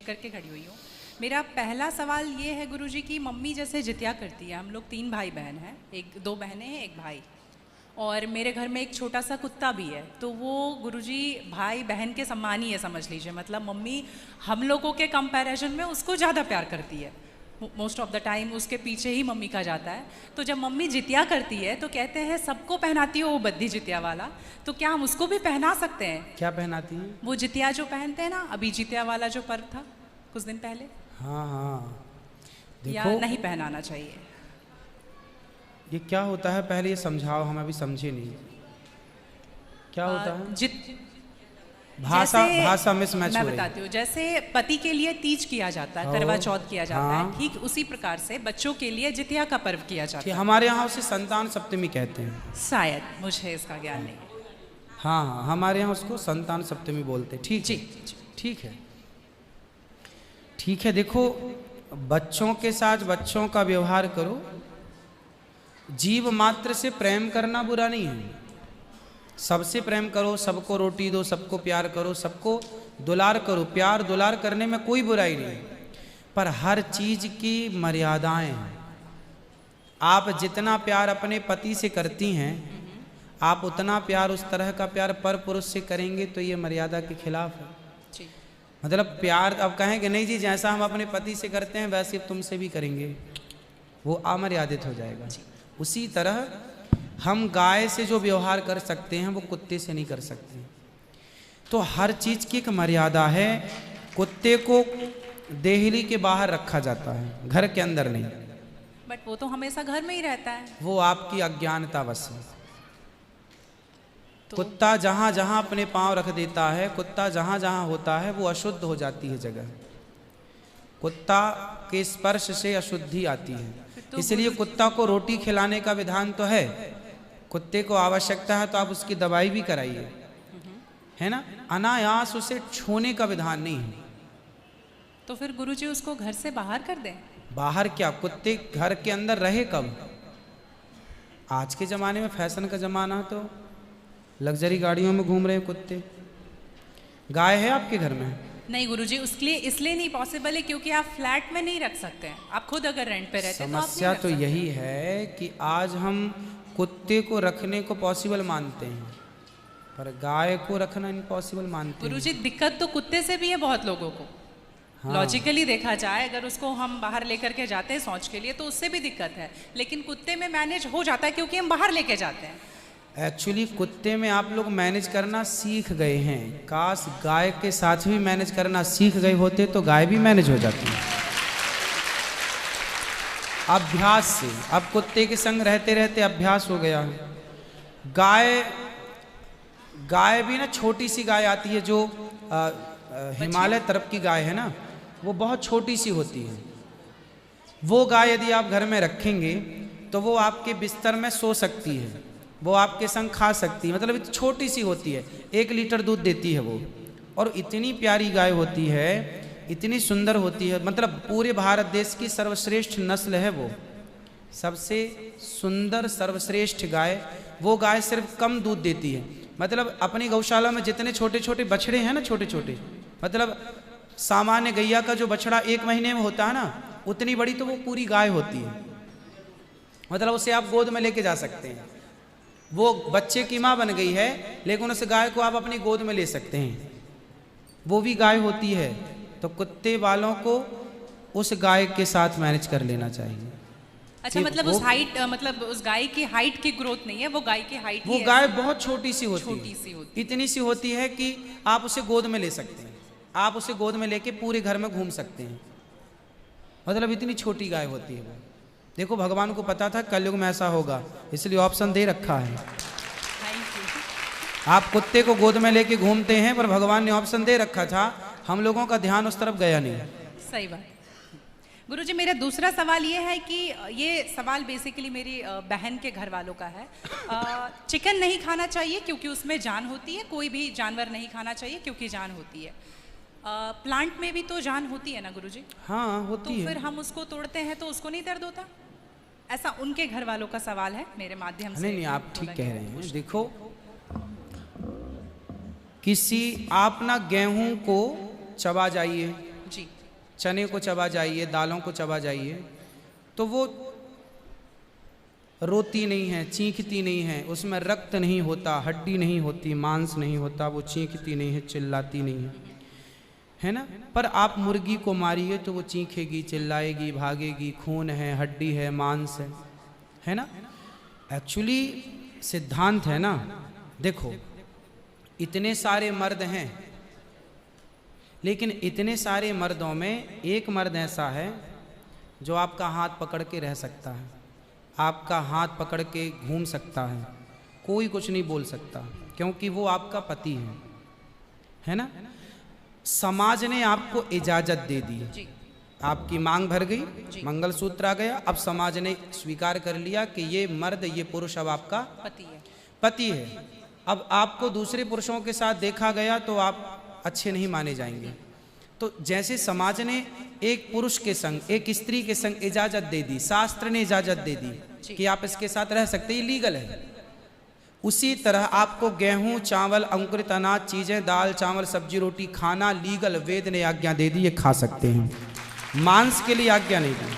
करके खड़ी हुई हूँ। मेरा पहला सवाल ये है गुरुजी की मम्मी जैसे जितिया करती है, हम लोग 3 भाई बहन हैं, 2 बहनें हैं, 1 भाई, और मेरे घर में एक छोटा सा कुत्ता भी है। तो वो गुरुजी भाई बहन के समान ही है समझ लीजिए, मतलब मम्मी हम लोगों के कंपैरिजन में उसको ज़्यादा प्यार करती है। मोस्ट ऑफ द टाइम उसके पीछे ही मम्मी का जाता है। तो जब मम्मी जितिया करती है तो कहते हैं सबको पहनाती हो वो बद्दी जितिया वाला, तो क्या हम उसको भी पहना सकते हैं? क्या पहनाती हैं? वो जितिया जो पहनते हैं ना, अभी जितिया वाला जो पर्व था कुछ दिन पहले। हाँ हाँ, या देखो नहीं पहनाना चाहिए? ये क्या होता है, पहले ये समझाओ, हम अभी समझे नहीं क्या होता है। भाषा मिसमैच हो रही है। मैं बताती हूँ, जैसे पति के लिए तीज किया जाता है, करवा चौथ किया जाता है, ठीक उसी प्रकार से बच्चों के लिए जितिया का पर्व किया जाता है। हमारे यहाँ उसे संतान सप्तमी कहते हैं शायद, मुझे इसका ज्ञान नहीं है। हाँ हाँ, हमारे यहाँ उसको संतान सप्तमी बोलते हैं। ठीक जी, ठीक है, ठीक है। देखो, बच्चों के साथ बच्चों का व्यवहार करो, जीव मात्र से प्रेम करना बुरा नहीं है। सबसे प्रेम करो, सबको रोटी दो, सबको प्यार करो, सबको दुलार करो। प्यार दुलार करने में कोई बुराई नहीं, पर हर चीज की मर्यादाएं हैं। आप जितना प्यार अपने पति से करती हैं, आप उतना प्यार, उस तरह का प्यार पर पुरुष से करेंगे तो ये मर्यादा के खिलाफ है। मतलब प्यार अब कहें कि नहीं जी जैसा हम अपने पति से करते हैं वैसे तुमसे भी करेंगे, वो अमर्यादित हो जाएगा। उसी तरह हम गाय से जो व्यवहार कर सकते हैं वो कुत्ते से नहीं कर सकते। तो हर चीज की एक मर्यादा है। कुत्ते को देहली के बाहर रखा जाता है, घर के अंदर नहीं। बट वो तो हमेशा घर में ही रहता है। वो आपकी अज्ञानतावश है। कुत्ता जहां जहां अपने पांव रख देता है, कुत्ता जहां जहां होता है, वो अशुद्ध हो जाती है जगह। कुत्ता के स्पर्श से अशुद्धि आती है। इसलिए कुत्ता को रोटी खिलाने का विधान तो है। कुत्ते को आवश्यकता है तो आप उसकी दवाई भी कराइए, है ना। अनायास उसे छूने का विधान नहीं है। तो फिर गुरुजी उसको घर से बाहर कर दें? बाहर क्या, कुत्ते घर के अंदर रहे कब? आज के जमाने में फैशन का जमाना, तो लग्जरी गाड़ियों में घूम रहे हैं कुत्ते। गाय है आपके घर में? नहीं गुरुजी, उसके लिए इसलिए नहीं पॉसिबल है क्योंकि आप फ्लैट में नहीं रख सकते हैं। आप खुद अगर रेंट पे रहते हैं तो समस्या तो यही है कि आज हम कुत्ते को रखने को पॉसिबल मानते हैं, पर गाय को रखना इम्पॉसिबल मानते हैं। गुरुजी, दिक्कत तो कुत्ते से भी है बहुत लोगों को। लॉजिकली देखा जाए, अगर उसको हम बाहर लेकर के जाते हैं शौच के लिए तो उससे भी दिक्कत है, लेकिन कुत्ते में मैनेज हो जाता है क्योंकि हम बाहर लेके जाते हैं। एक्चुअली कुत्ते में आप लोग मैनेज करना सीख गए हैं। काश गाय के साथ भी मैनेज करना सीख गए होते तो गाय भी मैनेज हो जाती है अभ्यास से। अब कुत्ते के संग रहते रहते अभ्यास हो गया है। गाय भी ना, छोटी सी गाय आती है जो हिमालय तरफ की गाय है ना, वो बहुत छोटी सी होती है। वो गाय यदि आप घर में रखेंगे तो वो आपके बिस्तर में सो सकती है, वो आपके संग खा सकती है। मतलब इतनी छोटी सी होती है, 1 लीटर दूध देती है वो, और इतनी प्यारी गाय होती है, इतनी सुंदर होती है। मतलब पूरे भारत देश की सर्वश्रेष्ठ नस्ल है वो, सबसे सुंदर सर्वश्रेष्ठ गाय। वो गाय सिर्फ कम दूध देती है। मतलब अपनी गौशाला में जितने छोटे छोटे बछड़े हैं ना, छोटे छोटे, मतलब सामान्य गैया का जो बछड़ा 1 महीने में होता है ना, उतनी बड़ी तो वो पूरी गाय होती है। मतलब उसे आप गोद में लेके जा सकते हैं। वो बच्चे की माँ बन गई है, लेकिन उस गाय को आप अपनी गोद में ले सकते हैं, वो भी गाय होती है। तो कुत्ते वालों को उस गाय के साथ मैनेज कर लेना चाहिए। अच्छा, मतलब उस हाइट, मतलब उस गाय की हाइट की ग्रोथ नहीं है, वो गाय की हाइट, वो गाय बहुत छोटी सी होती है, इतनी सी होती है कि आप उसे गोद में ले सकते हैं। आप उसे गोद में लेके पूरे घर में घूम सकते हैं। मतलब इतनी छोटी गाय होती है वो। देखो, भगवान को पता था कलयुग में ऐसा होगा, इसलिए ऑप्शन दे रखा है। आप कुत्ते को गोद में लेके घूमते हैं, पर भगवान ने ऑप्शन दे रखा था, हम लोगों का ध्यान उस तरफ गया नहीं। सही बात। गुरुजी, मेरा दूसरा सवाल ये है कि ये सवाल बेसिकली मेरी बहन के घर वालों का है। चिकन नहीं खाना चाहिए क्योंकि उसमें जान होती है, कोई भी जानवर नहीं खाना चाहिए क्योंकि जान होती है। प्लांट में भी तो जान होती है ना गुरुजी? हाँ, होती है। तो फिर हम उसको तोड़ते हैं तो उसको नहीं दर्द होता? ऐसा उनके घर वालों का सवाल है, मेरे माध्यम से। नहीं, आप ठीक कह रहे हैं। देखो, किसी आप ना गेहूं को चबा जाइए, जी, चने को चबा जाइए, दालों को चबा जाइए, तो वो रोती नहीं है, चीखती नहीं है, उसमें रक्त नहीं होता, हड्डी नहीं होती, मांस नहीं होता, वो चीखती नहीं है, चिल्लाती नहीं है ना। पर आप मुर्गी को मारिए तो वो चीखेगी, चिल्लाएगी, भागेगी, खून है, हड्डी है, मांस है ना। एक्चुअली सिद्धांत है ना, देखो इतने सारे मर्द हैं, लेकिन इतने सारे मर्दों में एक मर्द ऐसा है जो आपका हाथ पकड़ के रह सकता है, आपका हाथ पकड़ के घूम सकता है, कोई कुछ नहीं बोल सकता, क्योंकि वो आपका पति है ना। समाज ने आपको इजाजत दे दी, आपकी मांग भर गई, मंगलसूत्र आ गया, अब समाज ने स्वीकार कर लिया कि ये मर्द, ये पुरुष अब आपका पति है। अब आपको दूसरे पुरुषों के साथ देखा गया तो आप अच्छे नहीं माने जाएंगे। तो जैसे समाज ने एक पुरुष के संग, एक स्त्री के संग इजाजत दे दी, शास्त्र ने इजाजत दे दी कि आप इसके साथ रह सकते, ये लीगल है, उसी तरह आपको गेहूं, चावल, अंकुरित अनाज चीजें, दाल, चावल, सब्जी, रोटी खाना लीगल, वेद ने आज्ञा दे दी, ये खा सकते हैं, मांस के लिए आज्ञा नहीं दी।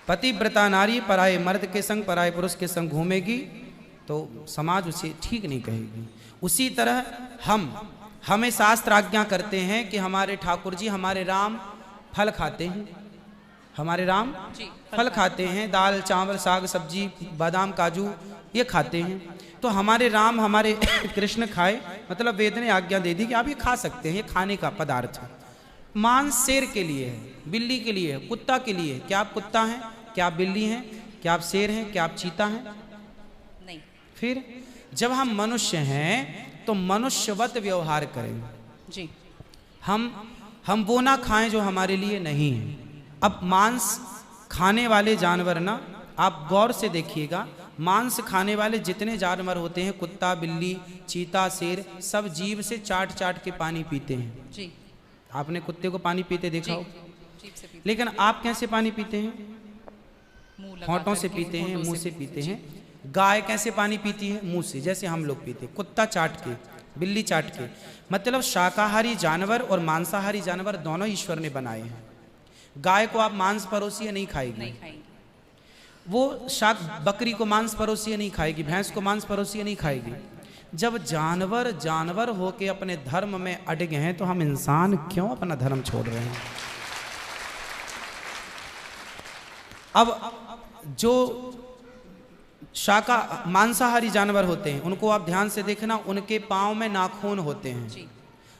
पतिव्रता नारी पराये मर्द के संग, पराये पुरुष के संग घूमेगी तो समाज उसे ठीक नहीं कहेगी। उसी तरह हमें शास्त्र आज्ञा करते हैं कि हमारे ठाकुर जी, हमारे राम फल खाते हैं, हमारे राम फल खाते हैं, दाल, चावल, साग, सब्जी, बादाम, काजू ये खाते हैं, तो हमारे राम, हमारे कृष्ण खाए, मतलब वेद ने आज्ञा दे दी कि आप ये खा सकते हैं, ये खाने का पदार्थ है। मांस शेर के लिए है, बिल्ली के लिए है, कुत्ता के लिए है। क्या आप कुत्ता हैं? क्या आप बिल्ली हैं? क्या आप शेर हैं? क्या आप चीता हैं? नहीं। फिर जब हम मनुष्य हैं तो मनुष्यवत व्यवहार करें जी। हम वो ना खाएं जो हमारे लिए नहीं है। अब मांस खाने वाले जानवर ना, आप गौर से देखिएगा, मांस खाने वाले जितने जानवर होते हैं, कुत्ता, बिल्ली, चीता, शेर, सब जीभ से चाट चाट के पानी पीते हैं जी। आपने कुत्ते को पानी पीते देखा हो, लेकिन आप कैसे पानी पीते हैं? होंठों से पीते हैं, मुंह से पीते हैं। गाय कैसे पानी पीती है? मुंह से, जैसे हम लोग पीते, कुत्ता चाट के, बिल्ली चाट के। मतलब शाकाहारी जानवर और मांसाहारी जानवर दोनों ईश्वर ने बनाए हैं। गाय को आप मांस परोसिए, नहीं खाएगी, वो बकरी को मांस परोसिए नहीं खाएगी, भैंस को मांस परोसिए नहीं खाएगी। जब जानवर होके अपने धर्म में अड़े हैं, तो हम इंसान क्यों अपना धर्म छोड़ रहे हैं? अब जो मांसाहारी जानवर होते हैं, उनको आप ध्यान से देखना, उनके पांव में नाखून होते हैं,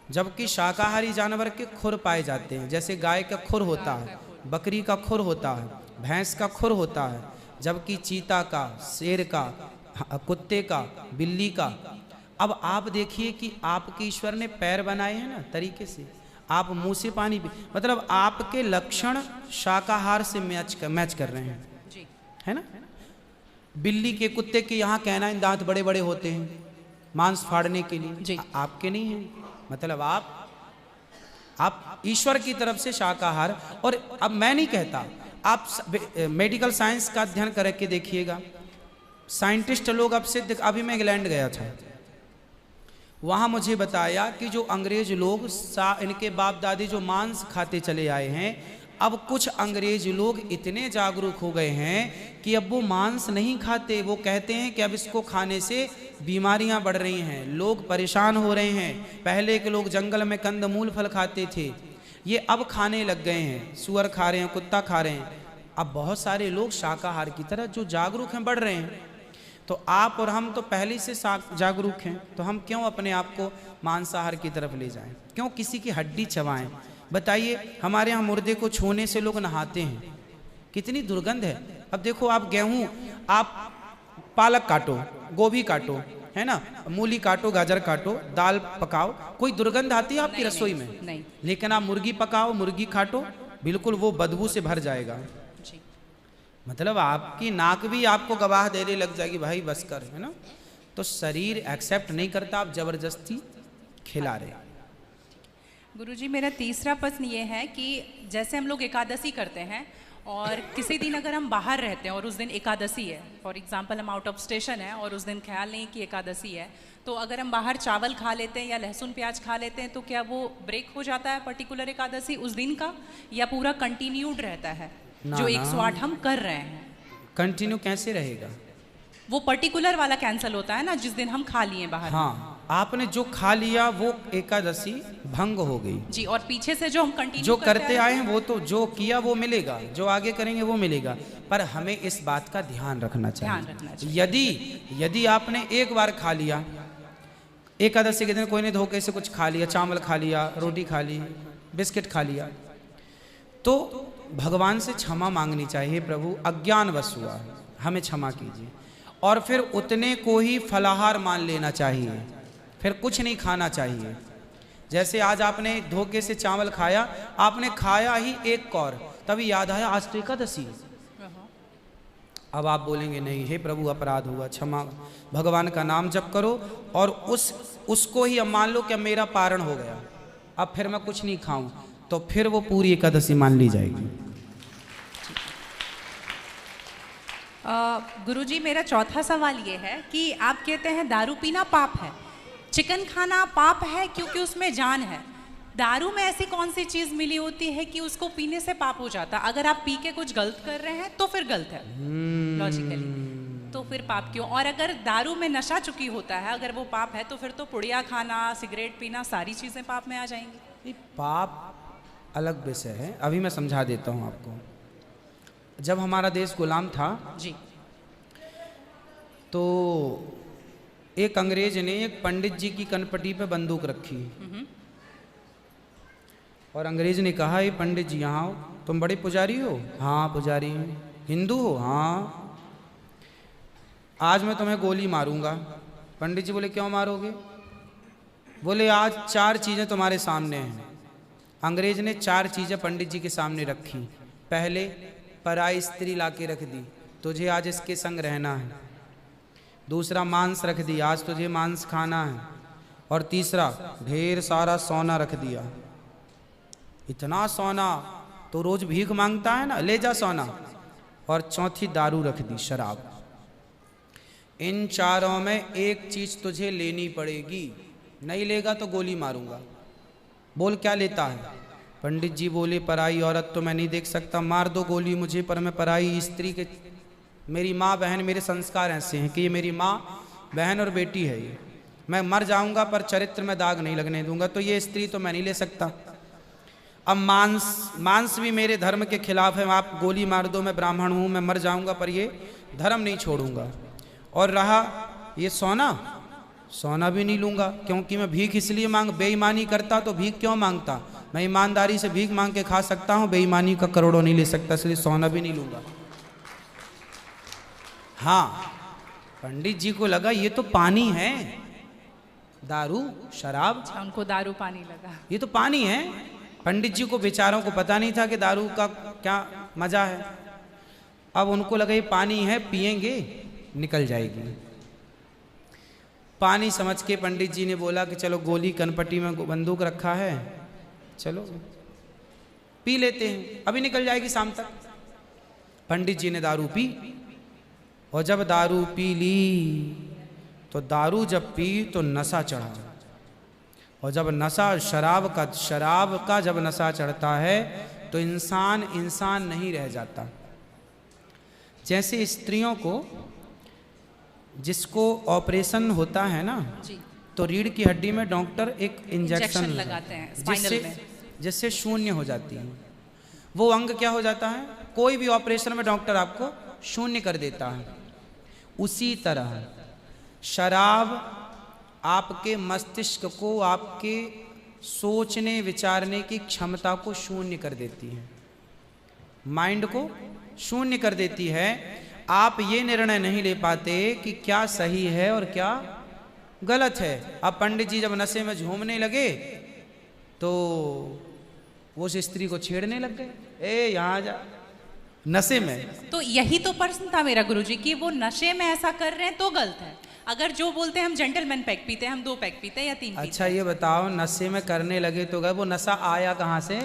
जबकि शाकाहारी जानवर के खुर पाए जाते हैं। जैसे गाय का खुर होता है, बकरी का खुर होता है, भैंस का खुर होता है, जबकि चीता का, शेर का, कुत्ते का, बिल्ली का। अब आप देखिए कि आपके ईश्वर ने पैर बनाए हैं ना तरीके से, आप मुंह से पानी पी, मतलब आपके लक्षण शाकाहार से मैच कर रहे हैं, है ना। बिल्ली के, कुत्ते के यहाँ कहना है दांत बड़े बड़े होते हैं मांस फाड़ने के लिए, आपके नहीं है। मतलब आप ईश्वर की तरफ से शाकाहार। और अब मैं नहीं कहता, आप मेडिकल साइंस का अध्ययन करके देखिएगा, साइंटिस्ट लोग अब सिद्ध, अभी मैं इंग्लैंड गया था, वहाँ मुझे बताया कि जो अंग्रेज लोग, इनके बाप दादी जो मांस खाते चले आए हैं, अब कुछ अंग्रेज लोग इतने जागरूक हो गए हैं कि अब वो मांस नहीं खाते। वो कहते हैं कि अब इसको खाने से बीमारियां बढ़ रही हैं, लोग परेशान हो रहे हैं। पहले के लोग जंगल में कंदमूल फल खाते थे, ये अब खाने लग गए हैं, सुअर खा रहे हैं, कुत्ता खा रहे हैं। अब बहुत सारे लोग शाकाहार की तरह जो जागरूक हैं बढ़ रहे हैं। तो आप और हम तो पहले से जागरूक हैं, तो हम क्यों अपने आप को मांसाहार की तरफ ले जाएं? क्यों किसी की हड्डी चबाएं? बताइए, हमारे यहाँ मुर्दे को छूने से लोग नहाते हैं, कितनी दुर्गंध है। अब देखो, आप गेहूं, आप पालक काटो, गोभी काटो, है ना, मूली काटो, गाजर काटो, दाल पकाओ, कोई दुर्गंध आती है आपकी रसोई में? नहीं। लेकिन आप मुर्गी पकाओ, मुर्गी काटो, बिल्कुल वो बदबू से भर जाएगा। मतलब आपकी नाक भी आपको गवाह देने लग जाएगी, भाई बस कर, है ना। तो शरीर एक्सेप्ट नहीं करता, आप जबरदस्ती खिला रहे। गुरुजी, मेरा तीसरा प्रश्न ये है कि जैसे हम लोग एकादशी करते हैं और किसी दिन अगर हम बाहर रहते हैं और उस दिन एकादशी है, फॉर एग्जांपल हम आउट ऑफ स्टेशन है और उस दिन ख्याल नहीं कि एकादशी है, तो अगर हम बाहर चावल खा लेते हैं या लहसुन प्याज खा लेते हैं तो क्या वो ब्रेक हो जाता है पर्टिकुलर एकादशी उस दिन का, या पूरा कंटिन्यूड रहता है जो 108 हम कर रहे हैं? कंटिन्यू कैसे रहेगा? वो पर्टिकुलर वाला कैंसिल होता है ना जिस दिन हम खा लिए बाहर। हाँ, आपने जो खा लिया वो एकादशी भंग हो गई जी, और पीछे से जो हम कंटिन्यू जो करते आए हैं वो तो जो किया वो मिलेगा, जो आगे करेंगे वो मिलेगा। पर हमें इस बात का ध्यान रखना चाहिए। यदि आपने एक बार खा लिया, एकादशी के दिन कोई ने धोखे से कुछ खा लिया, चावल खा लिया, रोटी खा ली, बिस्किट खा लिया, तो भगवान से क्षमा मांगनी चाहिए, प्रभु अज्ञानवश हुआ, हमें क्षमा कीजिए। और फिर उतने को ही फलाहार मान लेना चाहिए, फिर कुछ नहीं खाना चाहिए। जैसे आज आपने धोखे से चावल खाया, आपने खाया ही एक कौर, तभी याद आया आज तो एकादशी। अब आप बोलेंगे नहीं, हे प्रभु अपराध हुआ, क्षमा, भगवान का नाम जप करो और उसको ही अब मान लो कि मेरा पारण हो गया, अब फिर मैं कुछ नहीं खाऊं, तो फिर वो पूरी एकादशी मान ली जाएगी। गुरुजी, मेरा चौथा सवाल ये है कि आप कहते हैं दारू पीना पाप है, चिकन खाना पाप है क्योंकि उसमें जान है। दारू में ऐसी कौन सी चीज मिली होती है कि उसको पीने से पाप हो जाता? अगर आप पी के कुछ गलत कर रहे हैं तो फिर गलत है लॉजिकली, तो फिर पाप क्यों? और अगर दारू में नशा चुकी होता है, अगर वो पाप है, तो फिर तो पुड़िया खाना, सिगरेट पीना, सारी चीजें पाप में आ जाएंगी। पाप अलग विषय है, अभी मैं समझा देता हूँ आपको। जब हमारा देश गुलाम था जी, तो एक अंग्रेज ने एक पंडित जी की कनपटी पे बंदूक रखी और अंग्रेज ने कहा, ये पंडित जी यहाँ आओ, तुम बड़े पुजारी हो? हाँ पुजारी हूँ। हिंदू हो? हाँ। आज मैं तुम्हें गोली मारूंगा। पंडित जी बोले क्यों मारोगे? बोले आज 4 चीज़ें तुम्हारे सामने हैं। अंग्रेज ने 4 चीज़ें पंडित जी के सामने रखी। पहले पराई स्त्री ला के रख दी, तुझे आज इसके संग रहना है। दूसरा मांस रख दी, आज तुझे मांस खाना है। और तीसरा ढेर सारा सोना रख दिया। इतना सोना तो रोज भीख मांगता है ना, ले जा सोना। और चौथी दारू रख दी, शराब। इन 4 में एक चीज तुझे लेनी पड़ेगी, नहीं लेगा तो गोली मारूंगा। बोल क्या लेता है? पंडित जी बोले पराई औरत तो मैं नहीं देख सकता, मार दो गोली मुझे, पर मैं पराई स्त्री के, मेरी माँ बहन, मेरे संस्कार ऐसे हैं कि ये मेरी माँ बहन और बेटी है, ये मैं मर जाऊंगा पर चरित्र में दाग नहीं लगने दूंगा, तो ये स्त्री तो मैं नहीं ले सकता। अब मांस भी मेरे धर्म के खिलाफ है, आप गोली मार दो, मैं ब्राह्मण हूँ, मैं मर जाऊंगा पर ये धर्म नहीं छोड़ूंगा। और रहा ये सोना भी नहीं लूंगा, क्योंकि मैं भीख इसलिए बेईमानी करता तो भीख क्यों मांगता? मैं ईमानदारी से भीख मांग के खा सकता हूँ, बेईमानी का करोड़ों नहीं ले सकता, इसलिए सोना भी नहीं लूंगा। हाँ, पंडित जी को लगा ये तो पानी है, दारू शराब, उनको दारू पानी लगा, ये तो पानी है। पंडित जी को बेचारों को पता नहीं था कि दारू का क्या मजा है। अब उनको लगा ये पानी है, पिएंगे निकल जाएगी। पानी समझ के पंडित जी ने बोला कि चलो गोली कनपटी में बंदूक रखा है, चलो पी लेते हैं, अभी निकल जाएगी शाम तक। पंडित जी ने दारू पी, और जब दारू पी ली तो दारू जब पी तो नशा चढ़ा। और जब नशा शराब का जब नशा चढ़ता है तो इंसान नहीं रह जाता। जैसे स्त्रियों को जिसको ऑपरेशन होता है ना, तो रीढ़ की हड्डी में डॉक्टर एक इंजेक्शन लगाते हैं स्पाइनल में, जिससे शून्य हो जाती है। वो अंग क्या हो जाता है? कोई भी ऑपरेशन में डॉक्टर आपको शून्य कर देता है। उसी तरह शराब आपके मस्तिष्क को, आपके सोचने विचारने की क्षमता को शून्य कर देती है, माइंड को शून्य कर देती है। आप ये निर्णय नहीं ले पाते कि क्या सही है और क्या गलत है। अब पंडित जी जब नशे में झूमने लगे तो वो उस स्त्री को छेड़ने लग गए, ए यहाँ जा, नशे में। तो यही तो प्रश्न था मेरा गुरुजी कि वो नशे में ऐसा कर रहे हैं तो गलत है। अगर जो बोलते हैं हम जेंटलमैन पैक पीते हैं, हम 2 पैक पीते हैं या 3 पीते हैं। अच्छा ये बताओ, नशे में करने लगे तो गए, वो नशा आया कहाँ से?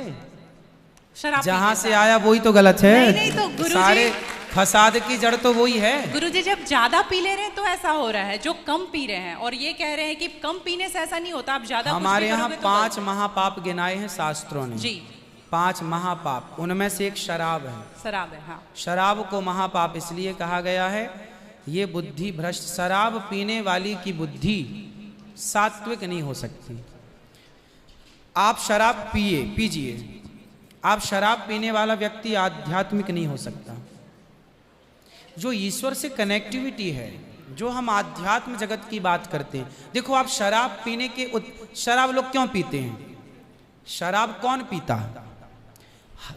शराब जहां पीने से आया वही तो गलत है। नहीं, तो गुरुजी- सारे फसाद की जड़ तो वही है। गुरुजी जब ज्यादा पी ले रहे हैं तो ऐसा हो रहा है, जो कम पी रहे हैं और ये कह रहे हैं कि कम पीने से ऐसा नहीं होता, आप ज्यादा कुछ भी हमारे यहाँ करोगे तो 5 महापाप गिनाए हैं शास्त्रों ने। जी 5 महापाप, उनमें से एक शराब है। शराब है, हाँ। शराब को महापाप इसलिए कहा गया है, ये बुद्धि भ्रष्ट, शराब पीने वाली की बुद्धि सात्विक नहीं हो सकती। आप शराब पीजिए, आप शराब पीने वाला व्यक्ति आध्यात्मिक नहीं हो सकता। जो ईश्वर से कनेक्टिविटी है, जो हम आध्यात्म जगत की बात करते हैं, देखो आप शराब पीने के शराब लोग क्यों पीते हैं? शराब कौन पीता है?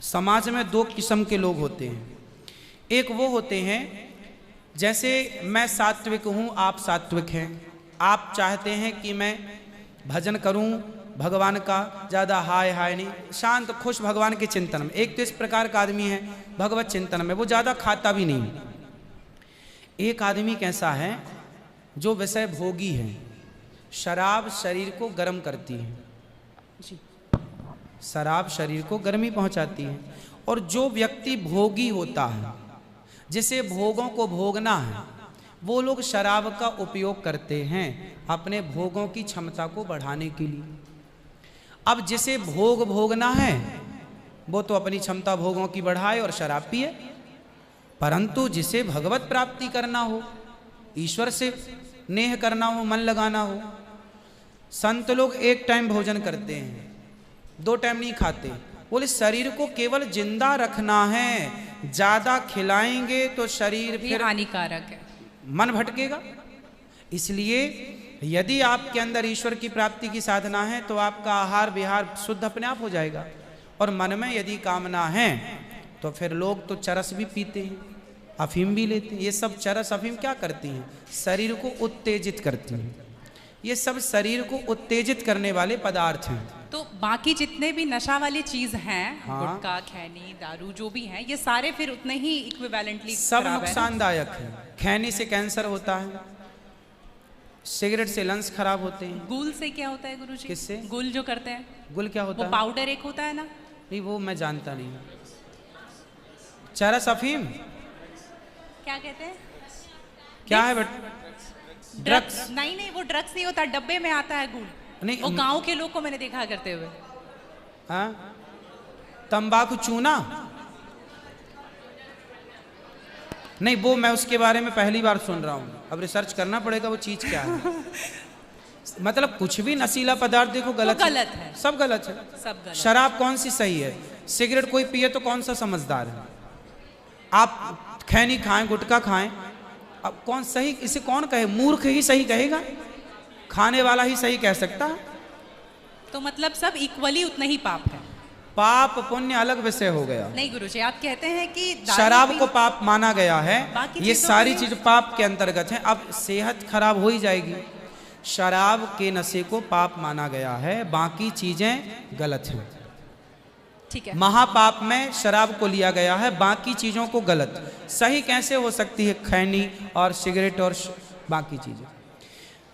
समाज में 2 किस्म के लोग होते हैं। एक वो होते हैं, जैसे मैं सात्विक हूं, आप सात्विक हैं, आप चाहते हैं कि मैं भजन करूं भगवान का, ज़्यादा हाय हाय नहीं, शांत खुश भगवान के चिंतन में। एक तो इस प्रकार का आदमी है भगवत चिंतन में, वो ज़्यादा खाता भी नहीं। एक आदमी कैसा है जो विषय भोगी है। शराब शरीर को गर्म करती है जी। शराब शरीर को गर्मी पहुंचाती है। और जो व्यक्ति भोगी होता है, जिसे भोगों को भोगना है, वो लोग शराब का उपयोग करते हैं अपने भोगों की क्षमता को बढ़ाने के लिए। अब जिसे भोगना है वो तो अपनी क्षमता भोगों की बढ़ाए और शराब पिए, परंतु जिसे भगवत प्राप्ति करना हो, ईश्वर से नेह करना हो, मन लगाना हो, संत लोग 1 टाइम भोजन करते हैं, 2 टाइम नहीं खाते। बोले शरीर को केवल जिंदा रखना है, ज्यादा खिलाएंगे तो शरीर फिर हानिकारक है, मन भटकेगा। इसलिए यदि आपके अंदर ईश्वर की प्राप्ति की साधना है तो आपका आहार विहार शुद्ध अपने आप हो जाएगा। और मन में यदि कामना है तो फिर लोग तो चरस भी पीते हैं, अफीम भी लेते हैं। ये सब चरस अफीम क्या करती हैं? शरीर को उत्तेजित करती हैं। ये सब शरीर को उत्तेजित करने वाले पदार्थ हैं। तो बाकी जितने भी नशा वाली चीज हैं, हाँ। गुटखा, खैनी, दारू जो भी हैं, ये सारे फिर उतने ही इक्विवेलेंटली सब नुकसानदायक है। खैनी से कैंसर होता है, सिगरेट से लंग्स खराब होते हैं। गुल से क्या होता है गुरुजी? किससे? गुल जो करते हैं, गुल क्या होता वो है? पाउडर एक होता है ना? नहीं वो मैं जानता नहीं। चरस अफीम क्या कहते हैं? क्या है? ड्रग्स? नहीं, वो ड्रग्स नहीं होता, डब्बे में आता है गुल। नहीं, वो गांव के लोग को मैंने देखा करते हुए। हाँ? तंबाकू चूना? नहीं, वो मैं उसके बारे में पहली बार सुन रहा हूँ, अब रिसर्च करना पड़ेगा वो चीज क्या है। मतलब कुछ भी नशीला पदार्थ देखो गलत है, सब गलत है, सब गलत। शराब कौन सी सही है? सिगरेट कोई पिए तो कौन सा समझदार है? आप खैनी खाएं, गुटखा खाएं, अब कौन सही? इसे कौन कहे? मूर्ख ही सही कहेगा, खाने वाला ही सही कह सकता है। तो मतलब सब इक्वली उतना ही पाप है। पाप पुण्य अलग विषय हो गया। नहीं गुरुजी, आप कहते हैं कि शराब को पाप माना गया है, ये सारी चीज पाप के अंतर्गत है। अब सेहत खराब हो ही जाएगी। शराब के नशे को पाप माना गया है, बाकी चीजें गलत हैं। ठीक है। महापाप में शराब को लिया गया है, बाकी चीजों को गलत। सही कैसे हो सकती है? खैनी और सिगरेट और बाकी चीजें।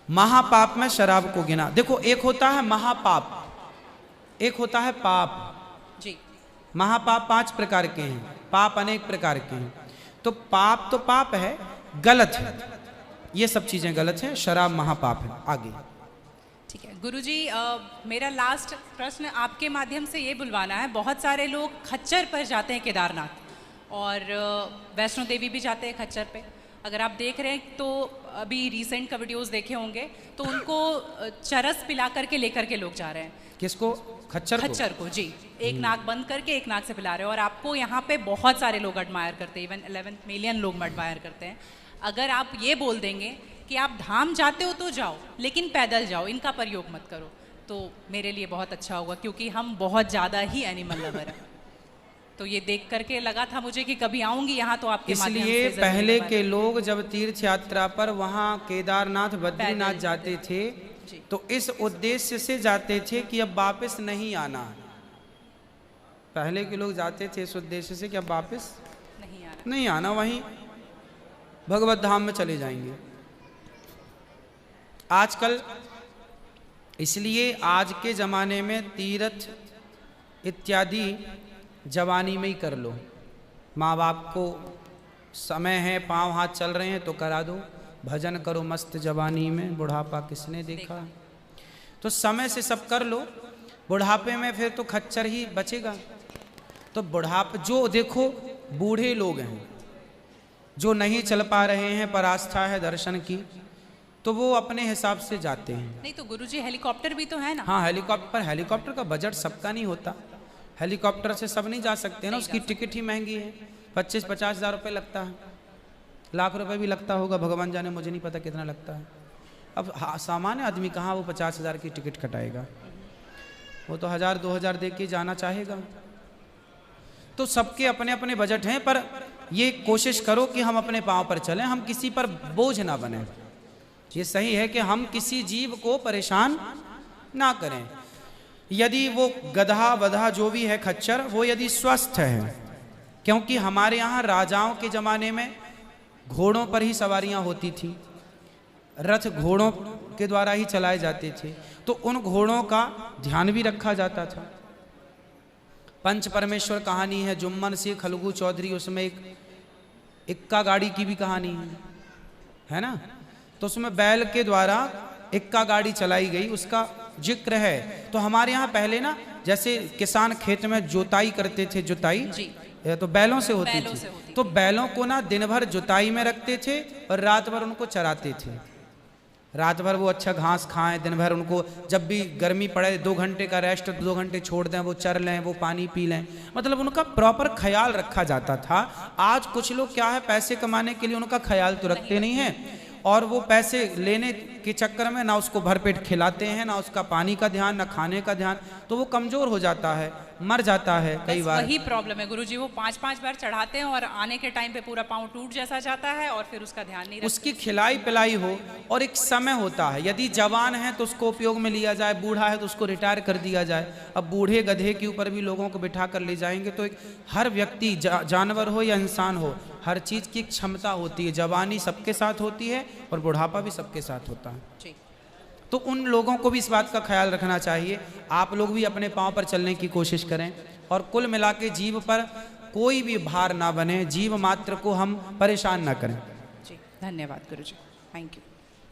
महापाप में शराब को गिना। देखो, एक होता है महापाप, एक होता है पाप जी। महापाप 5 प्रकार के हैं, पाप अनेक प्रकार के हैं। तो पाप है, गलत है, ये सब चीजें गलत हैं। शराब महापाप है। आगे ठीक है गुरुजी, मेरा लास्ट प्रश्न आपके माध्यम से ये बुलवाना है। बहुत सारे लोग खच्चर पर जाते हैं केदारनाथ, और वैष्णो देवी भी जाते हैं खच्चर पे। अगर आप देख रहे हैं तो अभी रिसेंट का वीडियोस देखे होंगे, तो उनको चरस पिला करके लेकर के लोग जा रहे हैं। किसको? खच्चर को जी। एक नाक बंद करके एक नाक से पिला रहे हैं, और आपको यहाँ पे बहुत सारे लोग एडमायर करते हैं, इवन 11 मिलियन लोग एडमायर करते हैं। अगर आप ये बोल देंगे कि आप धाम जाते हो तो जाओ, लेकिन पैदल जाओ, इनका प्रयोग मत करो, तो मेरे लिए बहुत अच्छा होगा, क्योंकि हम बहुत ज़्यादा ही एनिमल लवर हैं। तो ये देख करके लगा था मुझे कि कभी आऊंगी यहाँ तो आपके माध्यम से। इसलिए पहले के लोग जब तीर्थ यात्रा पर वहाँ केदारनाथ बद्रीनाथ जाते थे तो इस उद्देश्य से जाते थे कि अब वापस नहीं आना। पहले के लोग जाते थे इस उद्देश्य से कि अब वापस नहीं आना, वहीं भगवत धाम में चले जाएंगे। आजकल इसलिए आज के ज़माने में तीर्थ इत्यादि जवानी में ही कर लो। माँ बाप को समय है, पाँव हाथ चल रहे हैं तो करा दो। भजन करो मस्त जवानी में, बुढ़ापा किसने देखा। तो समय से सब कर लो, बुढ़ापे में फिर तो खच्चर ही बचेगा। तो बुढ़ापा जो देखो बूढ़े लोग हैं जो नहीं चल पा रहे हैं पर आस्था है दर्शन की, तो वो अपने हिसाब से जाते हैं। नहीं तो गुरुजी हेलीकॉप्टर भी तो है ना। हाँ हेलीकॉप्टर का बजट सबका नहीं होता, हेलीकॉप्टर से सब नहीं जा सकते ना, उसकी टिकट ही महंगी है, 25-50 हज़ार रुपये लगता है, लाख रुपए भी लगता होगा, भगवान जाने, मुझे नहीं पता कितना लगता है। अब सामान्य आदमी कहाँ वो 50 हज़ार की टिकट कटाएगा, वो तो 1000-2000 दे के जाना चाहेगा। तो सबके अपने अपने बजट हैं, पर ये कोशिश करो कि हम अपने पाँव पर चलें, हम किसी पर बोझ ना बने। ये सही है कि हम किसी जीव को परेशान ना करें। यदि वो गधा वधा जो भी है खच्चर, वो यदि स्वस्थ है, क्योंकि हमारे यहाँ राजाओं के ज़माने में घोड़ों पर ही सवारियाँ होती थी, रथ घोड़ों के द्वारा ही चलाए जाते थे, तो उन घोड़ों का ध्यान भी रखा जाता था। पंच परमेश्वर कहानी है, जुम्मन सिंह खलगू चौधरी, उसमें एक इक्का गाड़ी की भी कहानी है ना। तो उसमें बैल के द्वारा इक्का गाड़ी चलाई गई, उसका जिक्र है। तो हमारे यहाँ पहले ना, जैसे किसान खेत में जोताई करते थे, जुताई तो बैलों से होती थी, तो बैलों को ना दिन भर जुताई में रखते थे और रात भर उनको चराते थे। रात भर वो अच्छा घास खाएं, दिन भर उनको जब भी गर्मी पड़े 2 घंटे का रेस्ट, 2 घंटे छोड़ दें, वो चर लें, वो पानी पी लें, मतलब उनका प्रॉपर ख्याल रखा जाता था। आज कुछ लोग क्या है, पैसे कमाने के लिए उनका ख्याल तो रखते नहीं हैं, और वो पैसे लेने के चक्कर में ना उसको भरपेट खिलाते हैं, ना उसका पानी का ध्यान, ना खाने का ध्यान, तो वो कमज़ोर हो जाता है, मर जाता है कई बार। वही प्रॉब्लम है गुरुजी, वो 5-5 बार चढ़ाते हैं और आने के टाइम पे पूरा पाँव टूट जैसा जाता है और फिर उसका ध्यान नहीं रखते। उसकी खिलाई पिलाई हो, और एक समय होता है, यदि जवान है तो उसको उपयोग में लिया जाए, बूढ़ा है तो उसको रिटायर कर दिया जाए। अब बूढ़े गधे के ऊपर भी लोगों को बिठा कर ले जाएंगे, तो एक हर व्यक्ति जानवर हो या इंसान हो, हर चीज़ की क्षमता होती है। जवानी सबके साथ होती है और बुढ़ापा भी सबके साथ होता है। तो उन लोगों को भी इस बात का ख्याल रखना चाहिए। आप लोग भी अपने पाँव पर चलने की कोशिश करें, और कुल मिला के जीव पर कोई भी भार ना बने, जीव मात्र को हम परेशान ना करें। जी धन्यवाद गुरुजी, थैंक यू।